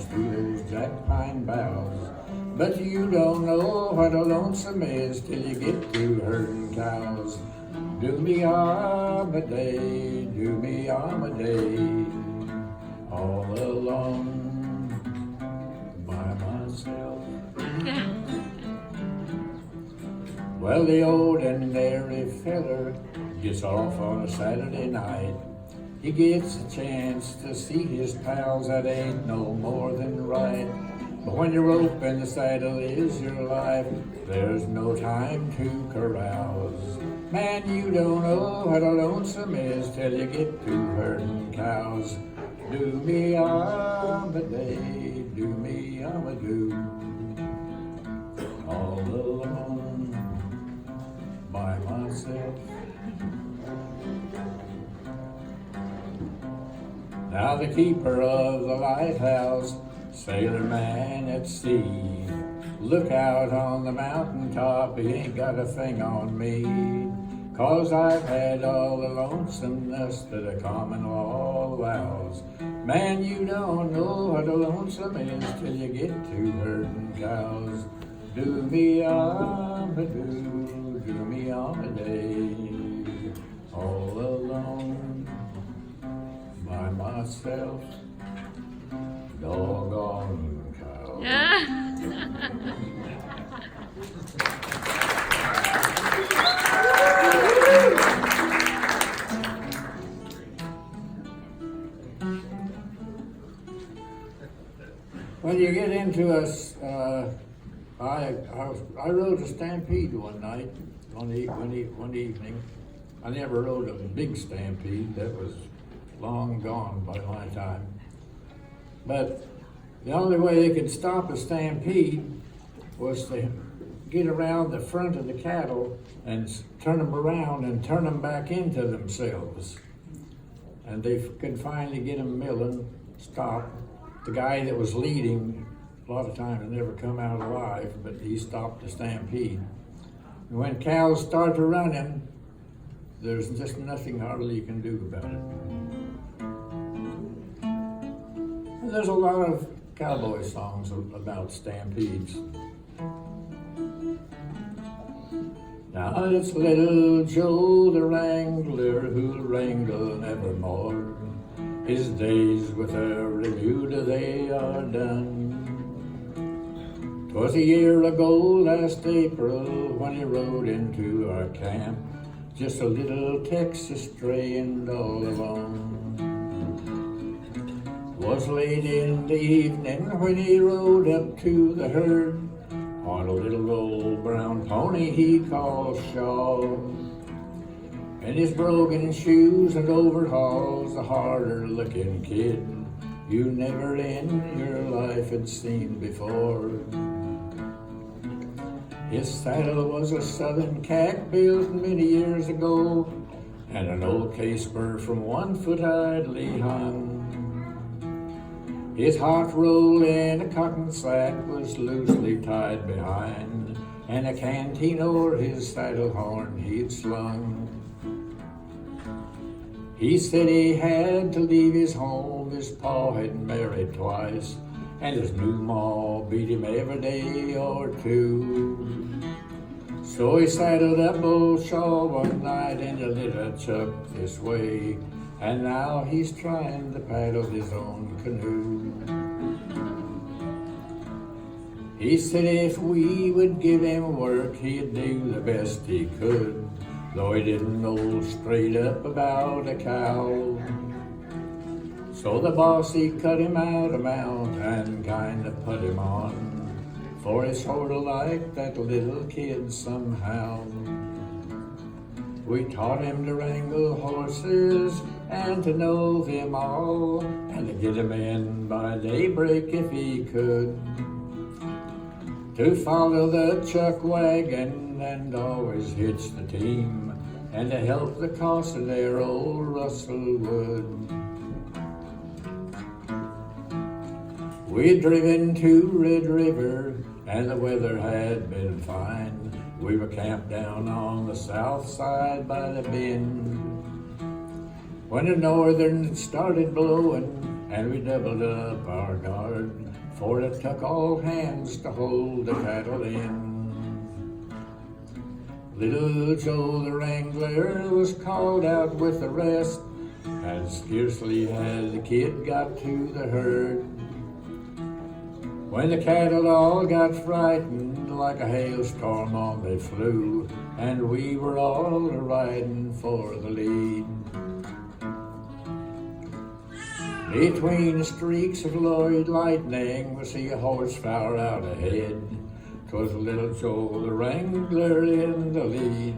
miles through those jack pine boughs. But you don't know what a lonesome is till you get to herding cows. Do me on a day, do me on a day, all alone by myself. Well, the ordinary feller gets off on a Saturday night. He gets a chance to see his pals, that ain't no more than right. But when your rope and the saddle is your life, there's no time to carouse. Man, you don't know what a lonesome is till you get to herding cows. Do me a day, do me a do, all alone by myself. Now the keeper of the lighthouse, sailor man at sea, look out on the mountaintop, he ain't got a thing on me. 'Cause I've had all the lonesomeness that a common law allows. Man, you don't know what a lonesome is till you get to herding cows. Do me on a do me on a day, all alone by myself, doggone cows. When you get into us, I rode a stampede one night, one evening. I never rode a big stampede, that was long gone by my time. But the only way they could stop a stampede was to get around the front of the cattle and turn them around and turn them back into themselves. And they could finally get them milling, stop. The guy that was leading, a lot of times never come out alive, but he stopped the stampede. And when cows start to running, there's just nothing hardly you can do about it. And there's a lot of cowboy songs about stampedes. Now it's little Joe the Wrangler who'll wrangle nevermore. His days with a remuda they are done. 'Twas a year ago last April when he rode into our camp, just a little Texas stray and all alone. 'Twas late in the evening when he rode up to the herd on a little old brown pony he called Shaw. And his brogan shoes and overalls, a harder looking kid you never in your life had seen before. His saddle was a southern cat built many years ago, and an old K-spur from 1 foot idly hung. His hot roll in a cotton sack was loosely tied behind, and a canteen o'er his saddle horn he'd slung. He said he had to leave his home, his pa had married twice, and his new ma beat him every day or two. So he saddled up old Shaw one night and a little chuck this way, and now he's trying to paddle his own canoe. He said if we would give him work, he'd do the best he could, though he didn't know straight up about a cow. So the boss, he cut him out a mount and kind of put him on, for he sort of liked that little kid somehow. We taught him to wrangle horses and to know them all, and to get him in by daybreak if he could, to follow the chuck wagon and always hitch the team, and to help the cost of their old Russellwood. We'd driven to Red River and the weather had been fine. We were camped down on the south side by the bend, when the northern started blowing and we doubled up our guard for it took all hands to hold the cattle in. Little Joe the wrangler was called out with the rest, and scarcely had the kid got to the herd when the cattle all got frightened, like a hailstorm on they flew, and we were all riding for the lead. Between the streaks of Lloyd lightning, we see a horse far out ahead. 'Twas little Joe the wrangler in the lead.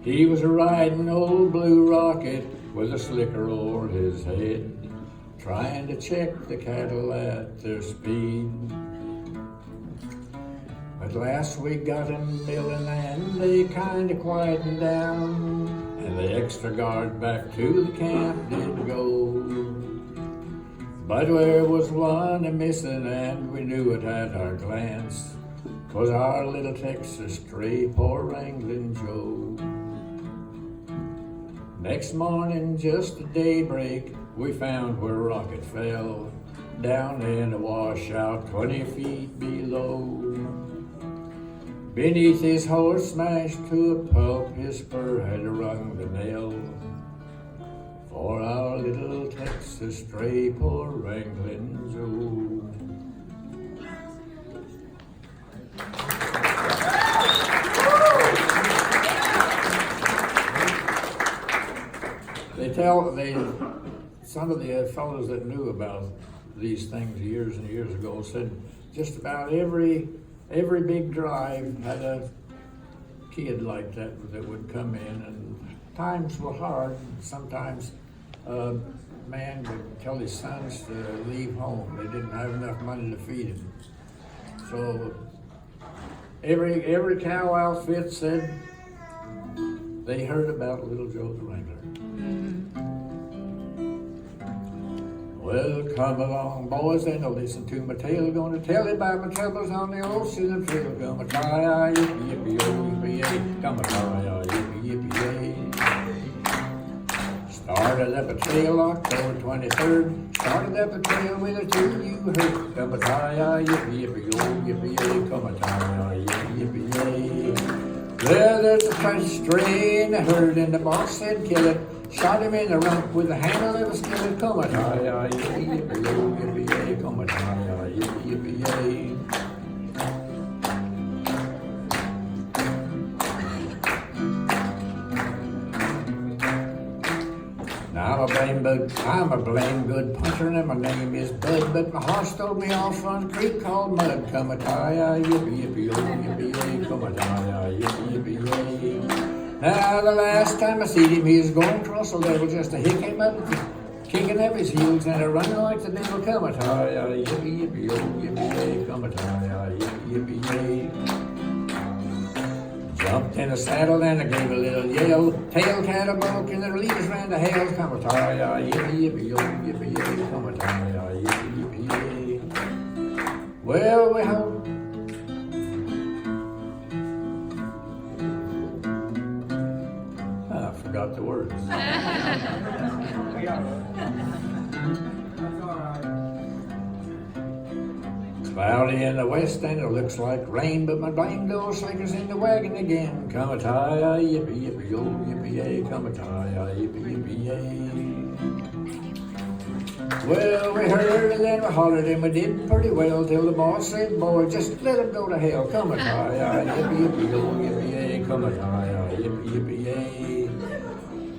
He was riding old Blue Rocket with a slicker o'er his head, trying to check the cattle at their speed. At last we got 'em milling and they kinda quietened down, and the extra guard back to the camp did go. But there was one a-missing and we knew it at our glance. 'Twas our little Texas stray, poor wrangling Joe. Next morning, just at daybreak, we found where Rocket fell, down in a washout 20 feet below. Beneath his horse smashed to a pulp, his spur had rung the nail. For our little Texas stray, poor wrangling Joe. Some of the fellows that knew about these things years and years ago said just about every big drive had a kid like that would come in, and times were hard. Sometimes a man would tell his sons to leave home. They didn't have enough money to feed him. So every cow outfit said they heard about little Joe the Wrangler. Well, come along, boys, and listen to my tale. Gonna tell you about my troubles on the ocean trail. Come a tie, yippee, yippee, oh, yippee, yay. Come a tie, yippee, yippee, yay. Started up a trail October 23rd. Started up a trail with a tune you heard. Come a tie, yippee, yippee, oh, yippee, yay. Come a tie, yippee, yippee, yay. Well, there's a fresh stray in the herd, and the boss said kill it. Shot him in the rump with the handle of a skillet. Come a tie, yippee, yippee, oh, yippee, yay. Come a tie, yippee, yippee, yay. Now I'm a blame good puncher, and my name is Bud, but my horse stole me off on a creek called Mud. Come a tie, yippee, yippee, oh, yippee, yay. Come a tie, yippee, yippee, yay. Now the last time I seen him, he was going across the level just to hick him up, kicking up his heels and a running like the devil. Come a tie, yippee, yippee, oh, yippee, yay. Come a tie, yippee, yippee, yay. Jumped in the saddle and I gave a little yell. Tail catabolic and the leaders ran to hell. Come a tie, yippee, yippee, oh, yippee, yay. Come a tie, yippee, yippee, yay. Well, we hope. I forgot the words. Cloudy in the west and it looks like rain, but my blamed old slicker's in the wagon again. Come a tie, yippee, yippee, oh, yippee, yay. Come a tie, yippee, yippee, yay. Well, we heard and then we hollered and we did pretty well till the boss said, boy, just let him go to hell. Come a tie, yippee, yippee, oh, yippee, yay. Come a tie, yippee, yippie, yay.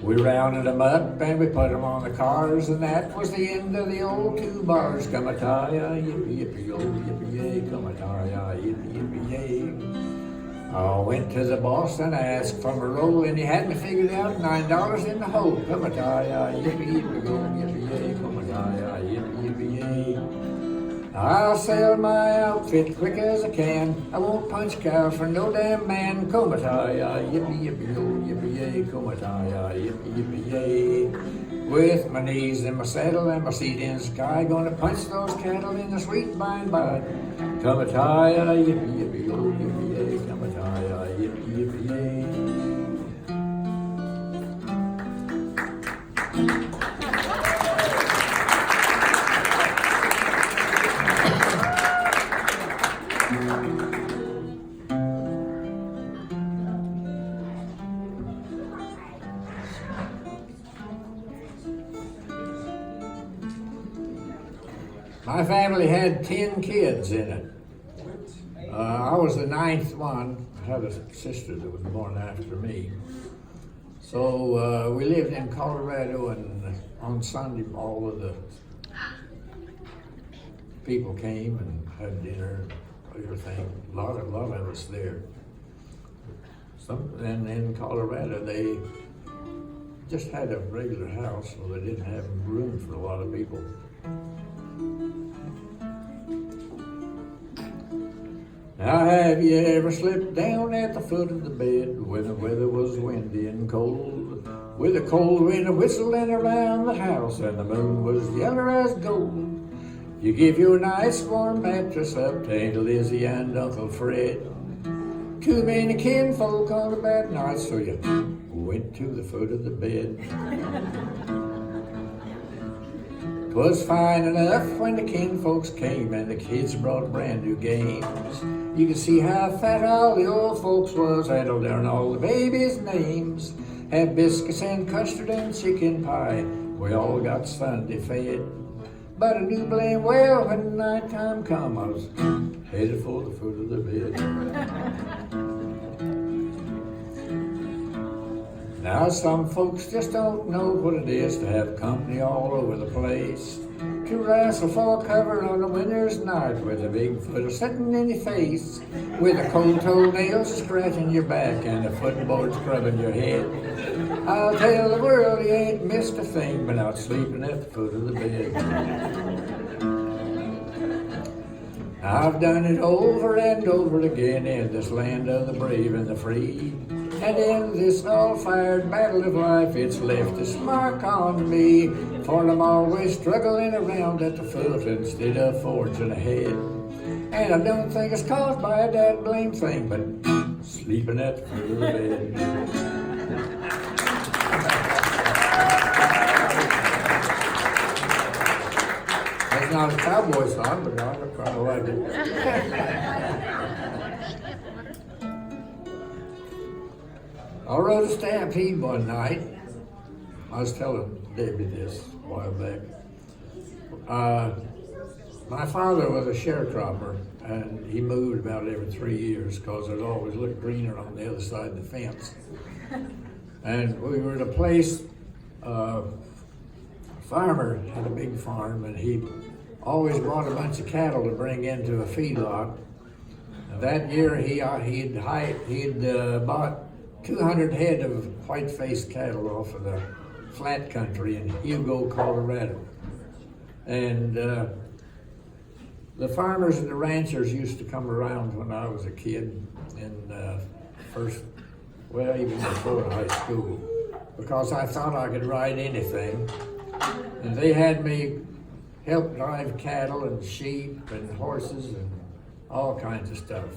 We rounded them up and we put them on the cars, and that was the end of the old 2 bars. Come a tie, yippee, yippee, oh, yippee, yay. Come a tie, yippee, yippee, yay. I went to the boss and I asked for my roll, and he had me figured out $9 in the hole. Come a tie, yippee, yippee, oh, yippee, yay. Come a tie, yippee, yippee, yay. I'll sell my outfit quick as I can. I won't punch cows for no damn man. Come a tie, yippee, yippee, oh, yippee, yay. Come a tie, yippee, yippee, yay. With my knees in my saddle and my seat in the sky, gonna punch those cattle in the sweet by and by. Come a tie, yippee, yippee, oh, yippee, yay. Come a tie, yippee, yippee, yay. My family had 10 kids in it. I was the 9th one. I had a sister that was born after me. So we lived in Colorado, and on Sunday all of the people came and had dinner, everything. A lot of us there. And in Colorado they just had a regular house, so they didn't have room for a lot of people. Now, have you ever slipped down at the foot of the bed when the weather was windy and cold, with a cold wind whistling around the house and the moon was yellow as gold? You give your nice warm mattress up to Aunt Lizzie and Uncle Fred. Too many kinfolk on a bad night, so you went to the foot of the bed. 'Twas fine enough when the kinfolks came and the kids brought brand new games. You could see how fat all the old folks was, and to learn all the babies' names. Had biscuits and custard and chicken pie, we all got Sunday fed. But I knew blame well when night time come, I was headed for the foot of the bed. Now some folks just don't know what it is to have company all over the place, to wrestle for cover on a winter's night with a big foot sitting in your face, with a cold toenail scratching your back and a footboard scrubbing your head. I'll tell the world you ain't missed a thing but out sleeping at the foot of the bed. I've done it over and over again in this land of the brave and the free, and in this all-fired battle of life, it's left its mark on me. For I'm always struggling around at the foot instead of forging ahead. And I don't think it's caused by a dad blame thing, but sleeping at the foot of the bed. That's not a Cowboy song, but I kind of like it. I rode a stampede one night. I was telling Debbie this a while back. My father was a sharecropper, and he moved about every 3 years because it always looked greener on the other side of the fence. And we were at a place, farmer had a big farm, and he always bought a bunch of cattle to bring into a feedlot. And that year he'd bought 200 head of white-faced cattle off of the flat country in Hugo, Colorado. And the farmers and the ranchers used to come around when I was a kid in even before high school, because I thought I could ride anything. And they had me help drive cattle and sheep and horses and all kinds of stuff.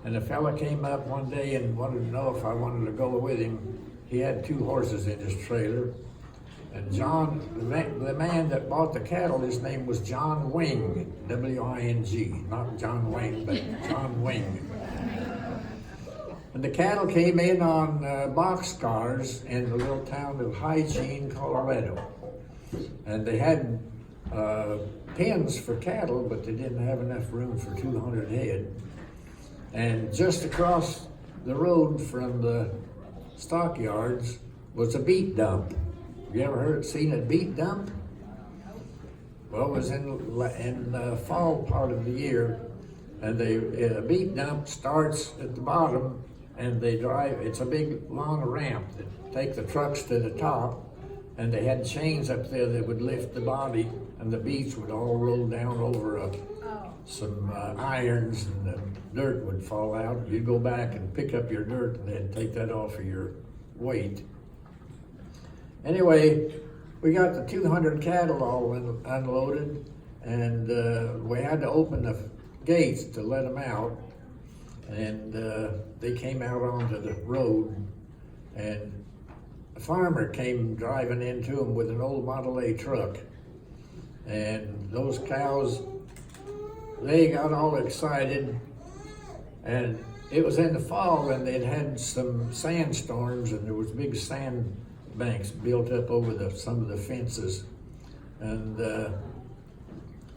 And a fella came up one day and wanted to know if I wanted to go with him. He had 2 horses in his trailer. And John, the man that bought the cattle, his name was John Wing, W-I-N-G. Not John Wayne, but John Wing. And the cattle came in on boxcars in the little town of Hygiene, Colorado. And they had pens for cattle, but they didn't have enough room for 200 head. And just across the road from the stockyards was a beet dump. You ever seen a beet dump? Well, it was in the fall part of the year, and a beet dump starts at the bottom, and they drive. It's a big long ramp that take the trucks to the top, and they had chains up there that would lift the body, and the beets would all roll down over some irons, and the dirt would fall out. You'd go back and pick up your dirt and then take that off of your weight. Anyway, we got the 200 cattle all unloaded, and we had to open the gates to let them out. And they came out onto the road, and a farmer came driving into them with an old Model A truck. And those cows, they got all excited, and it was in the fall, and they'd had some sandstorms, and there was big sand banks built up over some of the fences, and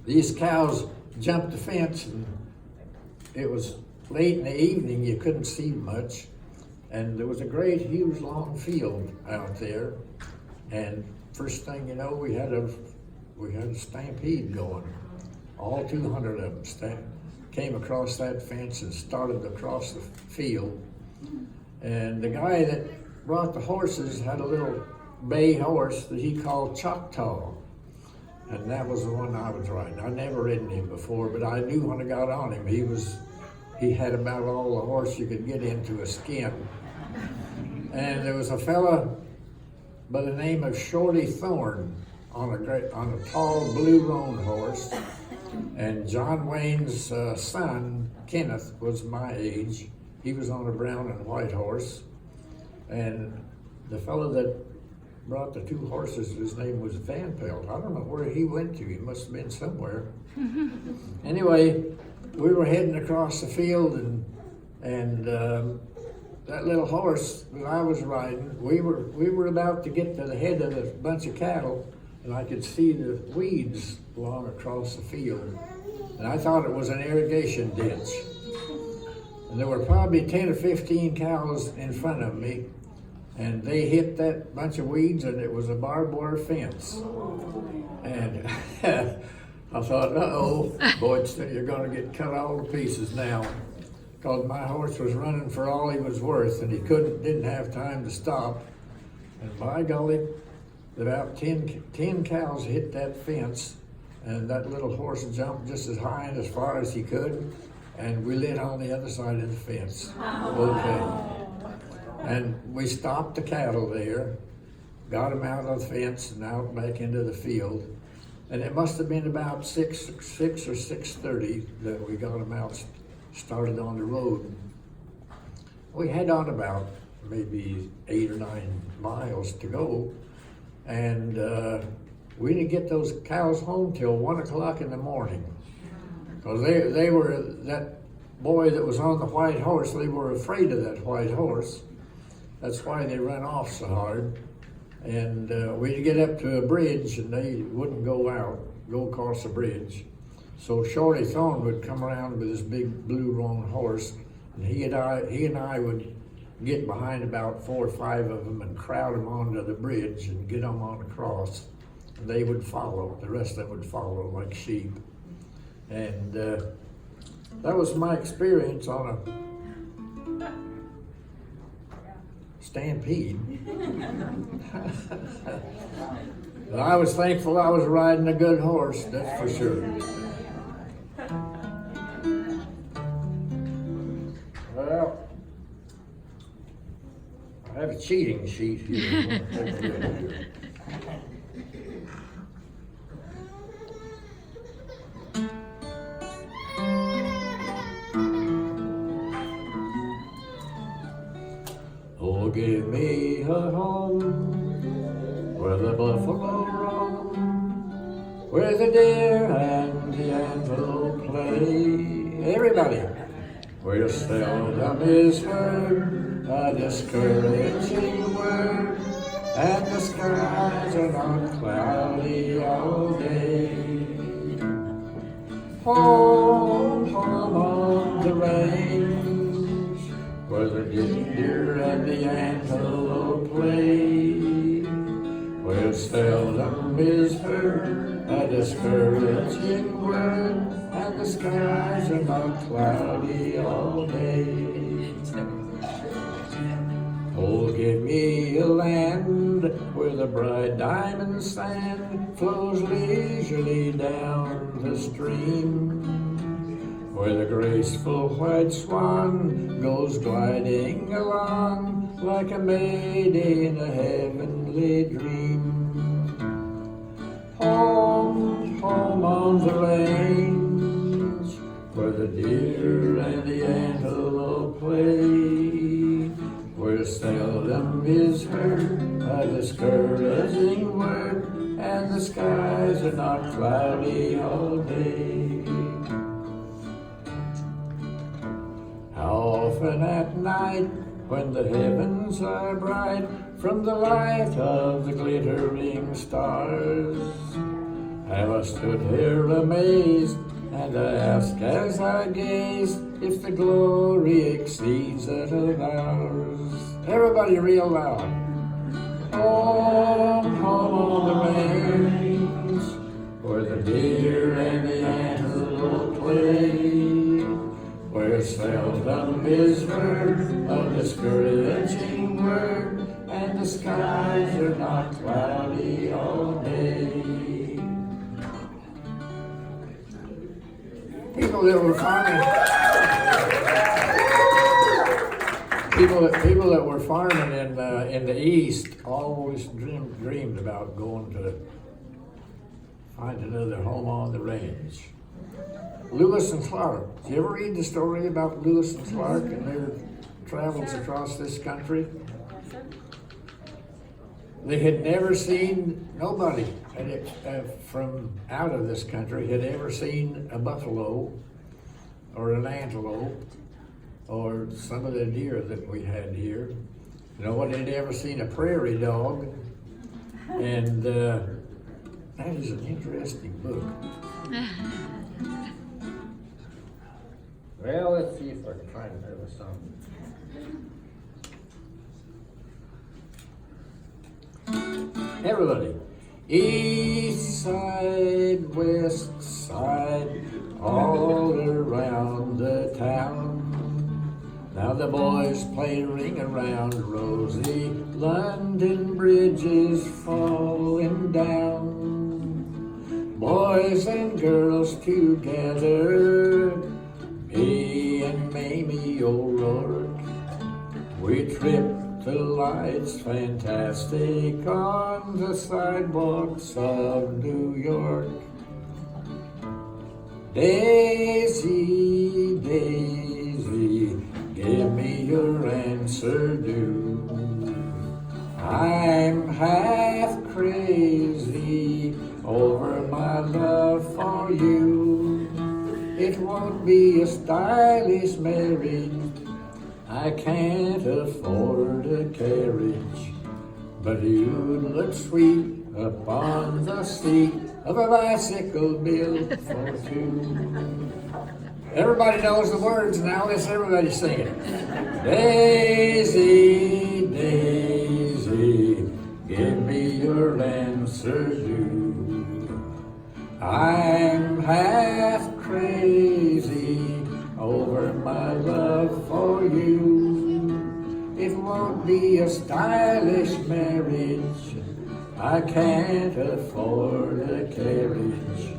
these cows jumped the fence, and it was late in the evening, you couldn't see much, and there was a great, huge, long field out there, and first thing you know, we had a stampede going. All 200 of them came across that fence and started across the field, and the guy that brought the horses had a little bay horse that he called Choctaw, and that was the one I was riding. I'd never ridden him before, but I knew when I got on him, he had about all the horse you could get into a skin. And there was a fella by the name of Shorty Thorne on a tall blue roan horse, and John Wayne's son, Kenneth, was my age. He was on a brown and white horse, and the fellow that brought the two horses, his name was Van Pelt. I don't know where he went to. He must have been somewhere. Anyway, we were heading across the field, and that little horse that I was riding, we were about to get to the head of a bunch of cattle, and I could see the weeds along across the field. And I thought it was an irrigation ditch. And there were probably 10 or 15 cows in front of me, and they hit that bunch of weeds, and it was a barbed wire fence. And I thought, uh-oh, Boydston, you're gonna get cut all to pieces now. Because my horse was running for all he was worth, and he didn't have time to stop. And by golly, about 10 cows hit that fence, and that little horse jumped just as high and as far as he could, and we lit on the other side of the fence. Okay. And we stopped the cattle there, got them out of the fence and out back into the field. And it must have been about 6 or 6:30 that we got them out, started on the road. We had on about maybe 8 or 9 miles to go, and we didn't get those cows home till 1 o'clock in the morning, because they were, that boy that was on the white horse, they were afraid of that white horse. That's why they ran off so hard. And we'd get up to a bridge, and they wouldn't go across the bridge. So Shorty Thorne would come around with his big blue roan horse, and he and I would get behind about 4 or 5 of them and crowd them onto the bridge and get them on across. And they would follow, the rest of them would follow like sheep. And that was my experience on a stampede. But I was thankful I was riding a good horse, that's for sure. Well, I have a cheating sheet here. Oh, give me a home where the buffalo roam, where the deer and the antelope play. Everybody. Where seldom is heard a discouraging word, and the skies are not cloudy all day. Home, home on the range, where the deer and the antelope play, where seldom is heard a discouraging word, and the skies are not cloudy all day. Oh, give me a land where the bright diamond sand flows leisurely down the stream, where the graceful white swan goes gliding along like a maid in a heavenly dream. Home, home on the range, where the deer and the antelope play, where seldom is heard a discouraging word, and the skies are not cloudy all day. night, when the heavens are bright from the light of the glittering stars. Have I stood here amazed, and I ask as I gaze if the glory exceeds that of ours. Everybody real loud. Home, home on the range, where the deer and the antelope play, where seldom is heard a discouraging word, and the skies are not cloudy all day. People that were farming, people that were farming in the East always dreamed about going to find another home on the range. Lewis and Clark. Did you ever read the story about Lewis and Clark and their travels across this country? They had never seen, nobody from out of this country had ever seen a buffalo or an antelope or some of the deer that we had here. No one had ever seen a prairie dog. And that is an interesting book. Well, let's see if I can find another song. Everybody. East side, west side, all around the town. Now the boys play ring around Rosie, London Bridge is falling down. Boys and girls together, me and Mamie O'Rourke, we tripped the lights fantastic on the sidewalks of New York. Daisy, Daisy, give me your answer due. I'm half crazy over my love for you. It won't be a stylish marriage, I can't afford a carriage, but you'd look sweet upon the seat of a bicycle built for two. Everybody knows the words now, let's everybody sing it. Daisy, Daisy, give me your answer due. I'm half crazy over my love for you. It won't be a stylish marriage, I can't afford a carriage,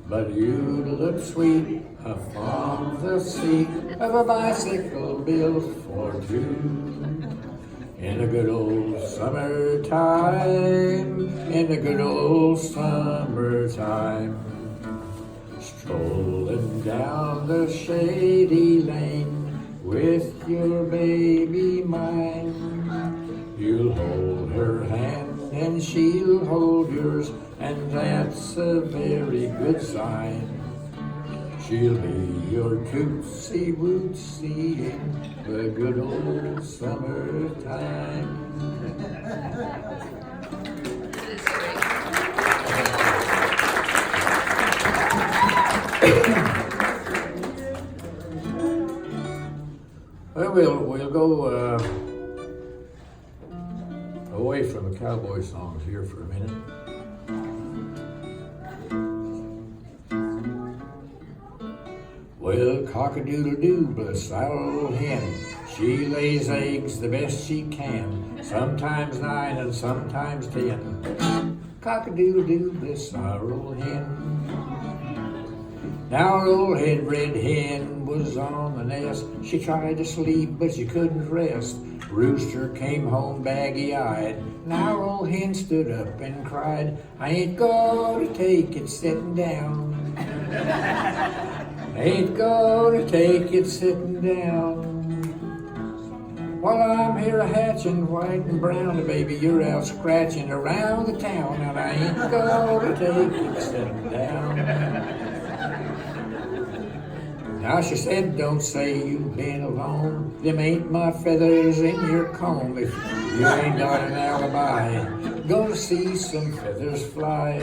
but you'd look sweet upon the seat of a bicycle built for two. In a good old summertime, in a good old summertime, strolling down the shady lane with your baby mine. You'll hold her hand and she'll hold yours, and that's a very good sign. She'll be your tootsie wootsy in the good old summertime. Well, we'll go away from the cowboy songs here for a minute. Well, cock-a-doodle-doo, bless our old hen. She lays eggs the best she can, sometimes 9 and sometimes 10. Cock-a-doodle-doo, bless our old hen. Now our old red hen was on the nest. She tried to sleep, but she couldn't rest. Rooster came home baggy-eyed. Now our old hen stood up and cried, I ain't gonna take it sitting down. Ain't gonna take it sitting down. While I'm here a-hatching white and brown, baby, you're out scratching around the town, and I ain't gonna take it sitting down. Now she said, don't say you've been alone. Them ain't my feathers in your comb. If you ain't got an alibi, gonna see some feathers fly.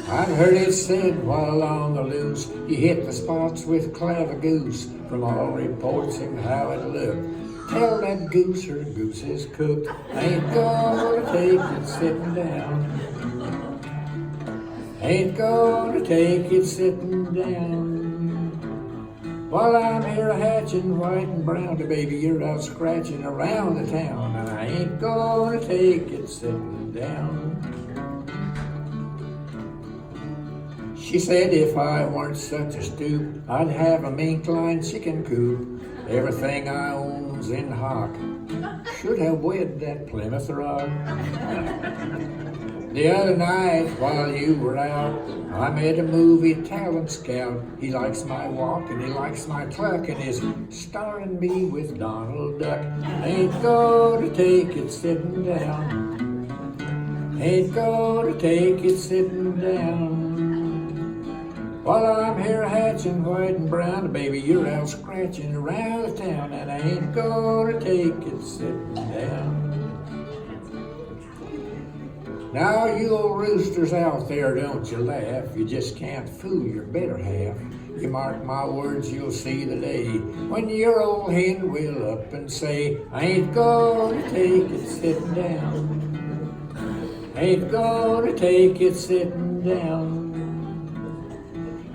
I've heard it said while on the loose, you hit the spots with clavigoose. From all reports of how it looked, tell that goose her goose is cooked. Ain't gonna take it sitting down. Ain't gonna take it sitting down. While I'm here hatching white and brown, baby, you're out scratching around the town. And I ain't gonna take it sitting down. She said if I weren't such a stoop, I'd have a mink-line chicken coop. Everything I own's in hock. Should have wed that Plymouth Rock. The other night while you were out, I met a movie talent scout. He likes my walk and he likes my cluck and is starring me with Donald Duck. Ain't gonna take it sitting down. Ain't gonna take it sitting down. While I'm here hatching white and brown, baby, you're out scratching around the town, and I ain't gonna take it sitting down. Now you old roosters out there, don't you laugh. You just can't fool your better half. You mark my words, you'll see the day when your old hen will up and say, I ain't gonna take it sitting down. Ain't gonna take it sitting down.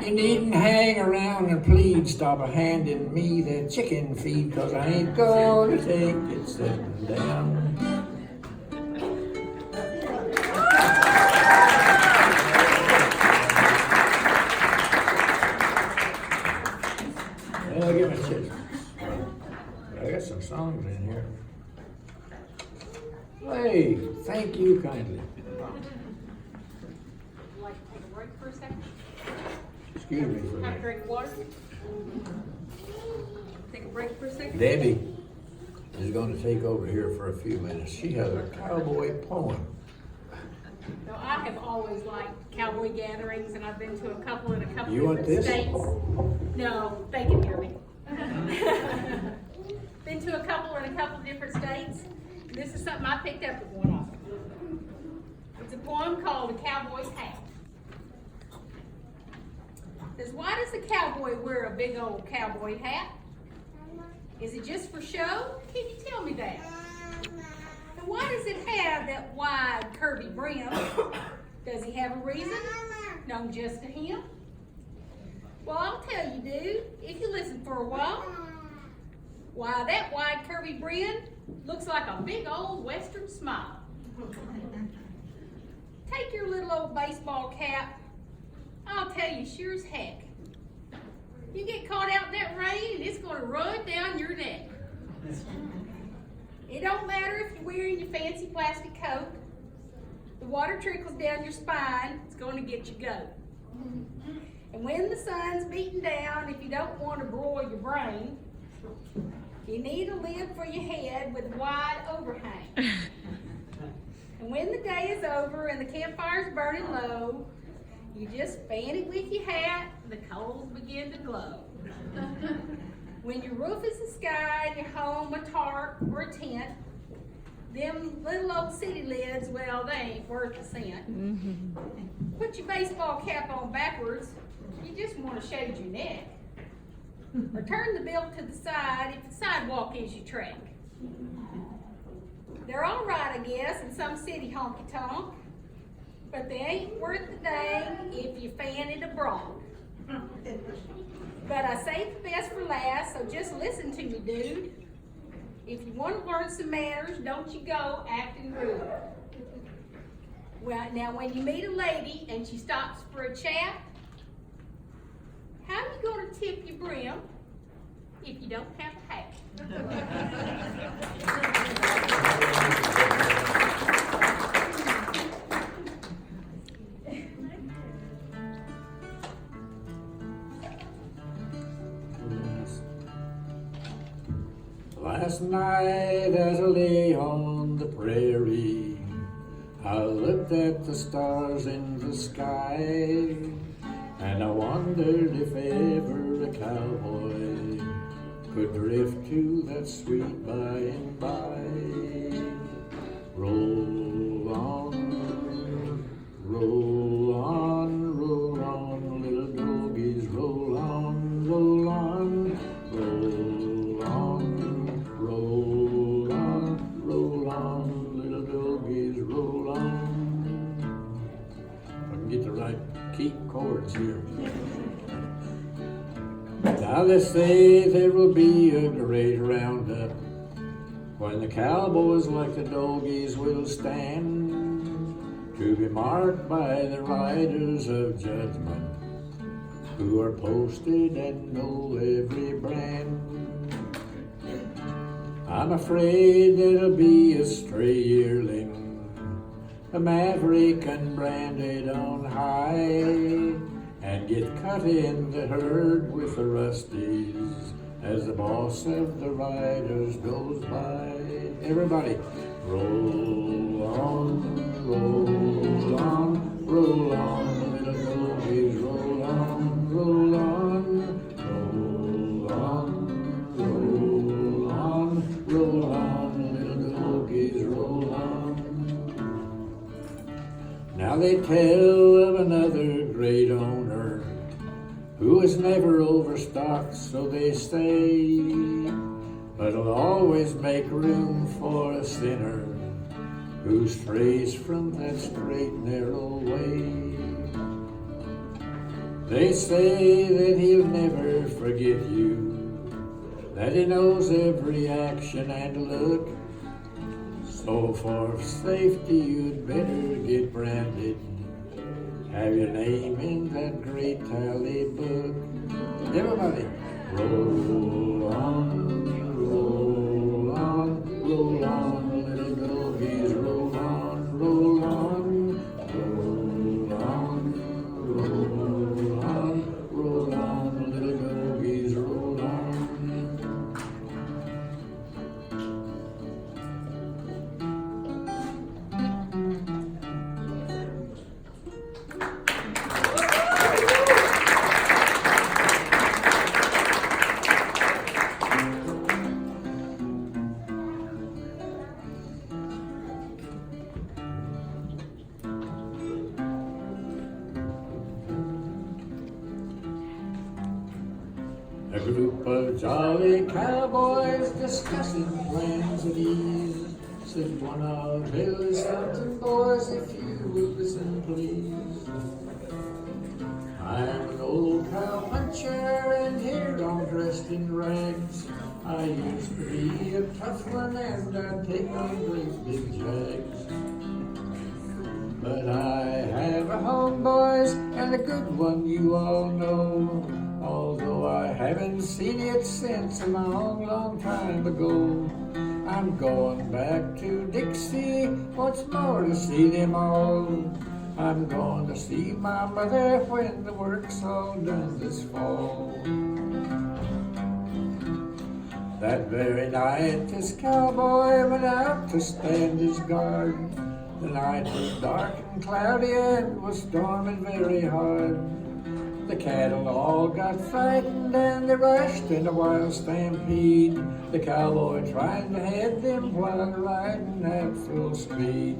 You needn't hang around and plead, stop a handing me that chicken feed, 'cause I ain't gonna take it sitting down. Well, give me a kiss. I got some songs in here. Hey, thank you kindly. Would you like to take a break for a second? Excuse me for a Have a minute. drink of water? Take a break for a second? Debbie is going to take over here for a few minutes. She has a cowboy poem. No, I have always liked cowboy gatherings, and I've been to a couple in a couple You want different this? states. No, they can hear me. Been to a couple in a couple different states. This is something I picked up with one of them. It's a poem called "A Cowboy's Hat." It says, why does the cowboy wear a big old cowboy hat? Is it just for show? Can you tell me that? And why does it have that wide, curvy brim? Does he have a reason? Known just to him? Well, I'll tell you, dude, if you listen for a while. Why, that wide, curvy brim looks like a big old western smile. Take your little old baseball cap. I'll tell you, sure as heck. You get caught out in that rain and it's going to run down your neck. It don't matter if you're wearing your fancy plastic coat. The water trickles down your spine, it's going to get you goat. And when the sun's beating down, if you don't want to broil your brain, you need a lid for your head with a wide overhang. And when the day is over and the campfire's burning low, you just fan it with your hat, the coals begin to glow. When your roof is the sky and your home a tarp or a tent, them little old city lids, well, they ain't worth a cent. Put your baseball cap on backwards, you just want to shade your neck. Or turn the belt to the side if the sidewalk is your track. They're all right, I guess, in some city honky-tonk, but they ain't worth the dang if you fan it abroad. But I saved the best for last, so just listen to me, dude. If you want to learn some manners, don't you go acting rude. Well, now when you meet a lady and she stops for a chat, how are you going to tip your brim if you don't have a hat? Last night as I lay on the prairie, I looked at the stars in the sky, and I wondered if ever cowboy could drift to that sweet by and by. Roll on, roll on, roll on, little doggies, roll on, roll on, roll on, roll on, roll on, little doggies, roll on. If I can get the right key chords here. Now they say there will be a great roundup when the cowboys like the doggies will stand to be marked by the riders of judgment who are posted and know every brand. I'm afraid there'll be a stray yearling, a maverick unbranded on high, and get cut in the herd with the rusties as the boss of the riders goes by. Everybody, roll on, roll on, roll on, little doggies, roll on, roll on, roll on, roll on, roll on, little doggies, roll on. Now they tell of another great owner who is never overstocked, so they say, but will always make room for a sinner who strays from that straight narrow way. They say that he'll never forget you, that he knows every action and look. So for safety you'd better get branded, have your name in that great tally book. Everybody, roll on, roll on, roll on, little doggies, roll on, roll on, roll on, roll on, roll on, little doggies, roll on. A group of jolly cowboys discussing plans at ease, said one of Billy's mountain boys, if you will listen please. I'm an old cowpuncher and here I'm dressed in rags. I used to be a tough one and I'd take on great big jags. But I have a home, boys, and a good one you all know, although I haven't seen it since a long, long time ago. I'm going back to Dixie once more to see them all. I'm going to see my mother when the work's all done this fall. That very night this cowboy went out to stand his guard. The night was dark and cloudy and was storming very hard. The cattle all got frightened and they rushed in a wild stampede. The cowboy trying to head them while riding at full speed.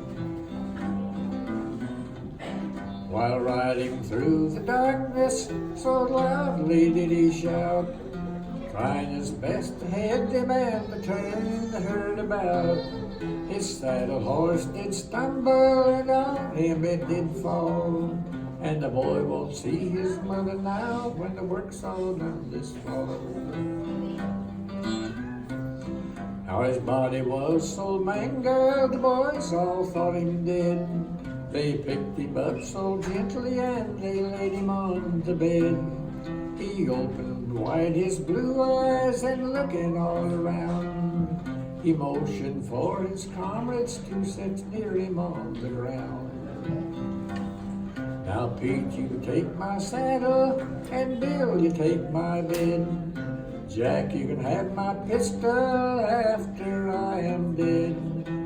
While riding through the darkness, so loudly did he shout, trying his best to head them and to turn the herd about. His saddle horse did stumble and on him it did fall, and the boy won't see his mother now when the work's all done this fall. Now his body was so mangled, the boys all thought him dead. They picked him up so gently and they laid him on the bed. He opened wide his blue eyes and looking all around, he motioned for his comrades to sit near him on the ground. Now Pete, you take my saddle, and Bill, you take my bed. Jack, you can have my pistol after I am dead.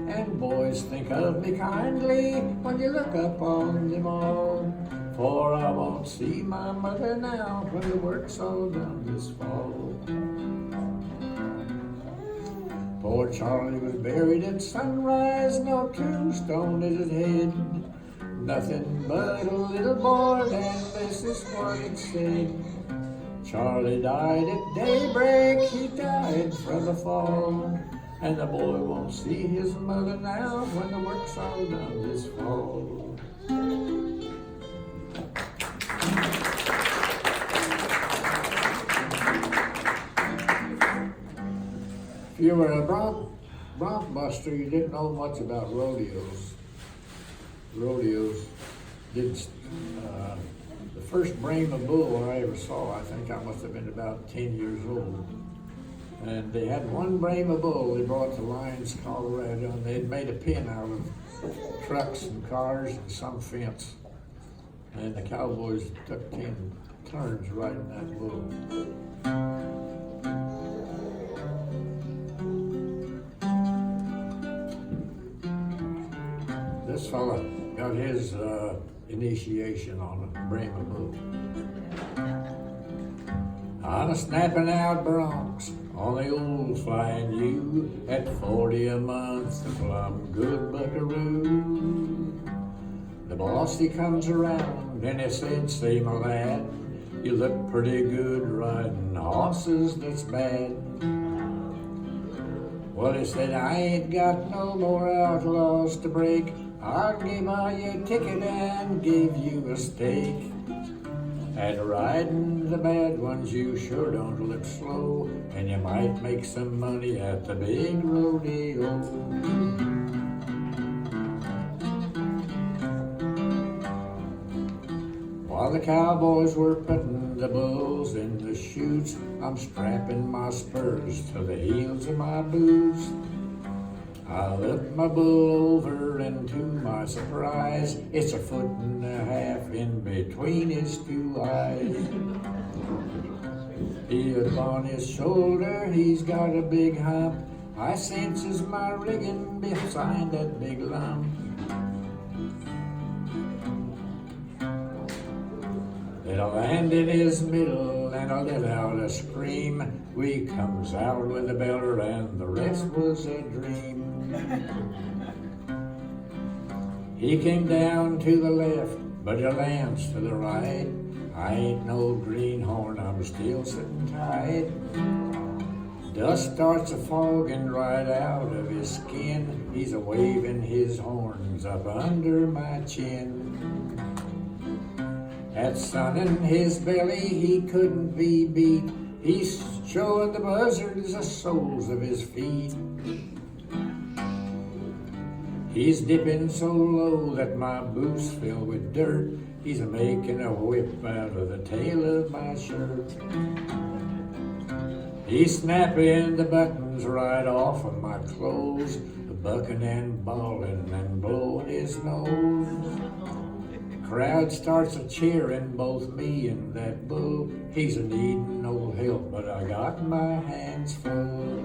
And boys, think of me kindly when you look upon them all, for I won't see my mother now when the work's all done this fall. Poor Charlie was buried at sunrise, no tombstone at his head. Nothing but a little board, and this is what it said. Charlie died at daybreak, he died from a fall. And the boy won't see his mother now when the work's all done this fall. If you were a bronc buster, you didn't know much about rodeos. Rodeos didn't. The first Brahma bull I ever saw, I think I must have been about 10 years old. And they had one Brahma bull they brought to Lyons, Colorado, and they'd made a pin out of trucks and cars and some fence. And the Cowboys took 10 turns riding that bull. This fella got his initiation on a Brahma bull. On a snapping out broncs on the old Flying U at 40 a month, the plumb good buckaroo. The boss he comes around and he said, "Say my lad, you look pretty good riding horses that's bad." Well, he said, "I ain't got no more outlaws to break. I'll give you a ticket and give you a stake. At riding the bad ones, you sure don't look slow, and you might make some money at the big rodeo." While the Cowboys were putting the bulls in the chutes, I'm strapping my spurs to the heels of my boots. I looked my bull over, and to my surprise, it's 1.5 feet in between his two eyes. Upon his shoulder, he's got a big hump. I senses my rigging beside that big lump. Then I land in his middle, and I let out a scream. We comes out with a beller, and the rest was a dream. He came down to the left, but he lands to the right. I ain't no greenhorn, I'm still sitting tight. Dust starts a fogging right out of his skin. He's a waving his horns up under my chin. That sun in his belly, he couldn't be beat. He's showing the buzzards the soles of his feet. He's dipping so low that my boots fill with dirt. He's making a whip out of the tail of my shirt. He's snapping the buttons right off of my clothes, bucking and bawling and blowing his nose. The crowd starts a cheering both me and that bull. He's a needing no help, but I got my hands full.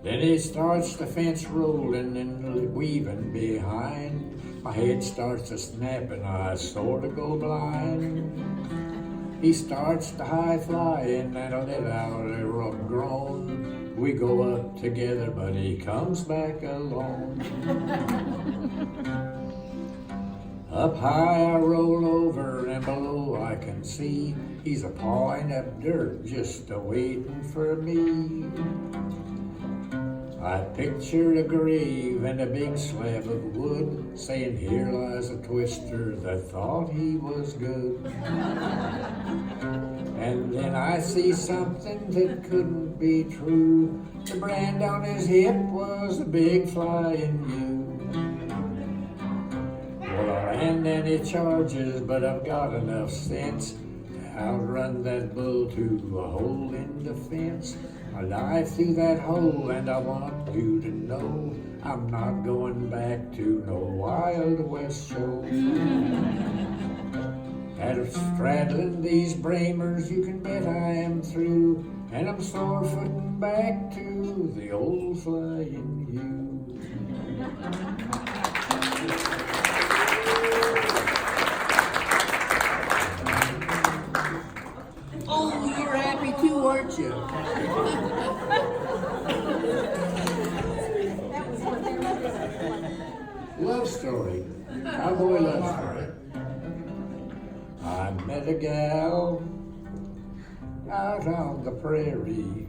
Then he starts the fence rolling and weaving behind. My head starts to snap and I sort of go blind. He starts to high flying and I let out a rough groan. We go up together, but he comes back alone. Up high I roll over, and below I can see he's a pawing up dirt just a waiting for me. I pictured a grave and a big slab of wood, saying, "Here lies a twister that thought he was good." And then I see something that couldn't be true. The brand on his hip was a big Flying U. Well, I land any charges, but I've got enough sense to outrun that bull to a hole in the fence. I dive through that hole, and I want you to know I'm not going back to no Wild West show. At straddling these Brahmers, you can bet I am through, and I'm sore footing back to the old flying U. Oh, you're happy too, aren't you? Love story, cowboy love story. I met a gal out on the prairie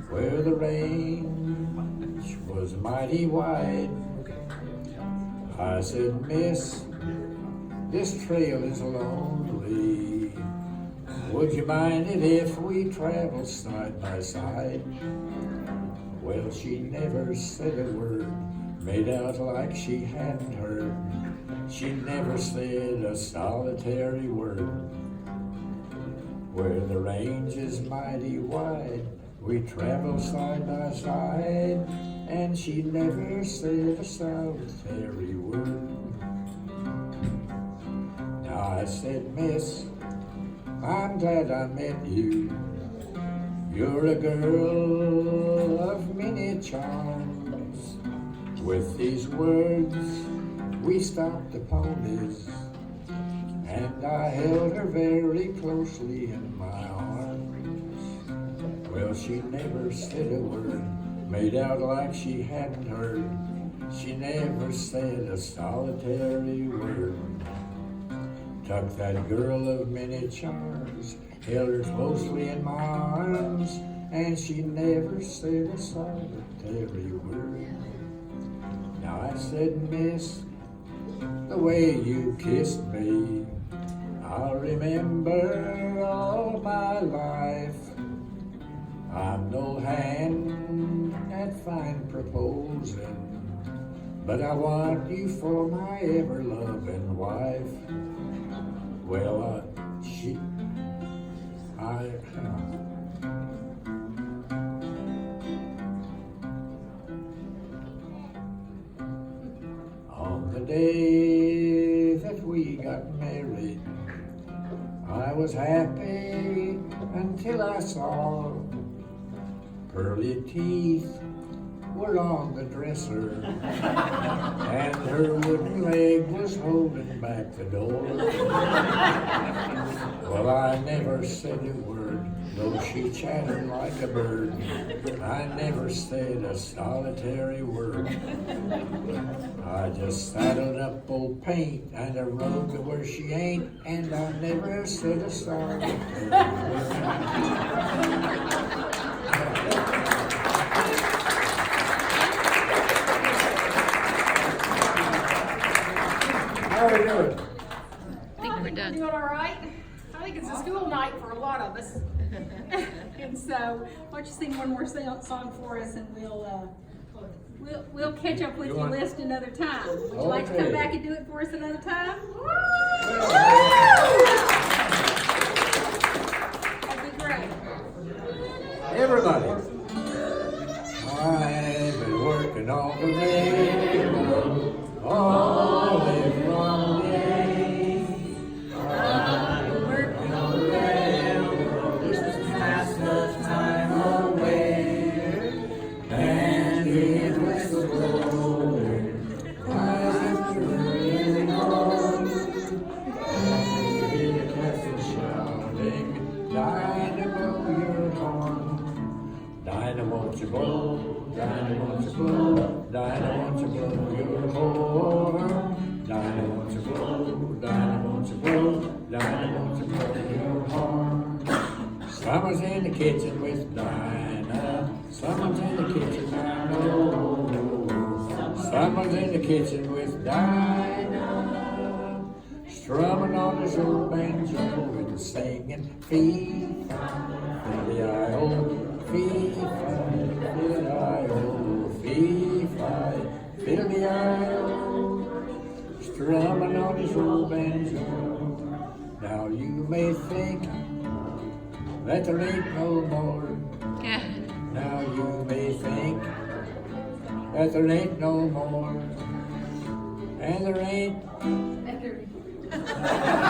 where the range was mighty wide. I said, Miss, this trail is lonely. Would you mind it if we travel side by side? Well, she never said a word, made out like she hadn't heard. She never said a solitary word. Where the range is mighty wide, we travel side by side, and she never said a solitary word. Now I said, Miss, I'm glad I met you. You're a girl of many charms. With these words, we stopped the ponies, and I held her very closely in my arms. Well, she never said a word, made out like she hadn't heard. She never said a solitary word. Tucked that girl of many charms, held her closely in my arms, and she never said a solitary word. Now I said, Miss, the way you kissed me, I'll remember all my life. I'm no hand at fine proposing, but I want you for my ever-loving wife. Well, on the day that we got married, I was happy until I saw pearly teeth were on the dresser, and her wooden leg was holding back the door. Well, I never said a word, though she chattered like a bird. I never said a solitary word. I just saddled up old paint and I rode to where she ain't, and I never said a solitary word. How are we doing? I think we're done. Doing all right? I think it's a school night for a lot of us. And so, why don't you sing one more song for us, and we'll catch up with you list another time. Would you like to come back and do it for us another time? That'd be great. Everybody. I've been working all the railroad all day long day. I've been working on the railroad just to pass the time away. And it was so blowing, I'm really on. And you hear the captain shouting, Dinah, blow your horn. Dinah, won't you blow? Dinah, won't you blow? Dinah, won't you blow your horn? Dinah, won't you blow? Dinah, won't you blow? Dinah, won't you blow your horn? Someone's in the kitchen with Dinah. Someone's in the kitchen, I know. Someone's in the kitchen with Dinah, strumming on his old banjo and singing fee-fi-di-I-O, fee-fi-di-I-O, fee-fi-di-I-O, strumming on his old banjo. Now you may think that there ain't no more. Now you may think that there ain't no more, and there ain't.